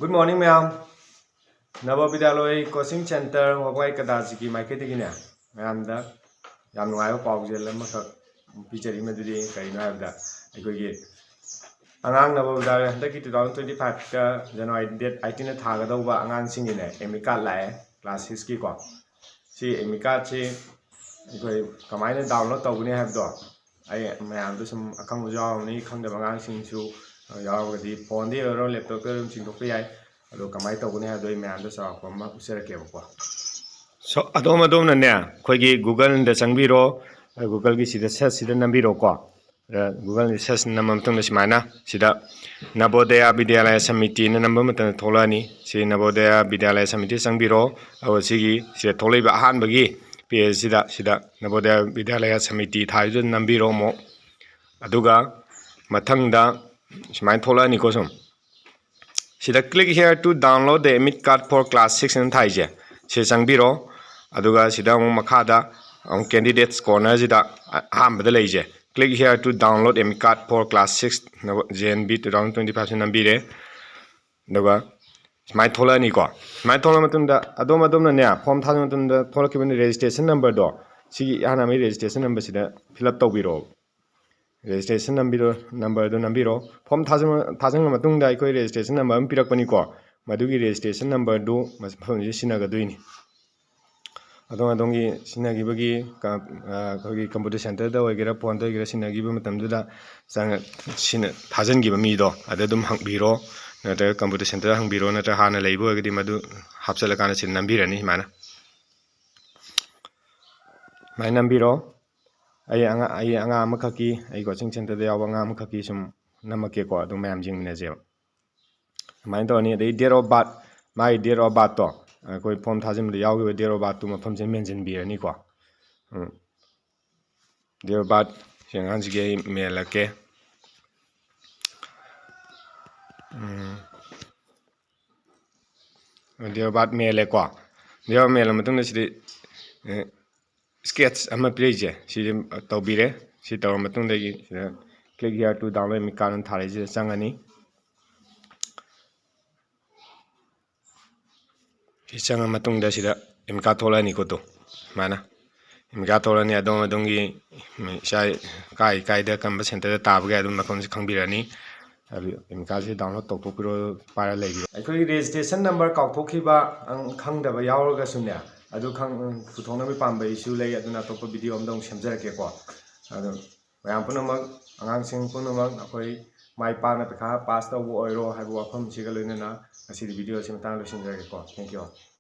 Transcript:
Good morning, ma'am. Navabidyaloy coaching center Hawai Kadajiki Maiketigina. Ma'am, the Yamuayo Pauzel feature imagery, Kaina, the Equity. Angang Navabidyal, the 2025 January date 18 Tagadova Angang singing Emika Lai, class his kiko. See Emika, Kamina download Toguni have dog. I am do some account job, Ni come the Mangang sing to the Pondi or laptop to PI. Hello, kamai tawuni ha doi myan da sa ko ma usera ke ba so adom na ne khoi gi google da changbiro google gi sida search sida nambiro ko google ni search namam tung da simana sida Navodaya Vidyalaya Samiti na number matan tholani si Navodaya Vidyalaya Samiti changbiro aw sigi sida tholai ba han bagi page sida Navodaya Vidyalaya Samiti thai ju nambiro mo aduga mathang da simai tholani ko som Sida click here to download the admit card for class 6 and Thaije. Se changbiro aduga sida makada candidates corner sida hambada leije. Click here to download admit card for class 6 JNB 2025 nambire. Aduga my thola ni ko. My thola matunda adom na ne form tha matunda thola kibani registration number do. Sigi hana mi registration number sida fill up tawbiro. Registration number do nambiro form thajang matungda ikoi registration number am pirak pani ko madugi registration number do maspham ji sinaga duini adongi sinagi bagi kogi computer center da wagera phone da wagera sinagi ba matam da sang sin thajan gi ba mi do adadum hangbiro nata computer center hangbiro nata hana leibo agdi madu hapsala kana sin nambirani mana mai nambiro ai anga makaki ai coaching center da yawa anga makaki sum namake ko adum mayam jing ne je mai to ni dei date of birth mai date of birth to koi form thajim da yawi date of birth tu mafam je mention bi ani ko date of birth sengan sige mail ake date of birth mail ko date of mail matung na sidi sketch ama page si tawbire si taw matung da gi click here to download mi kan thare je changani si changa matung da sida imka thola ni ko to mana imka thola ni adong gi sai kai da kam center da tab ga adum makom si khangbirani abi imka si download to piro para legi ai registration number ka thokhiba ang khangda ba yawra ga sunya adu khang puthona mi pamba issue lay aduna top video amdong semjarake ko adu mayam punamak angang sing punamak akoi mai pa na pekha pass taw oiro haibu wafam siga loinana asi video sim tang lo sinjarake ko thank you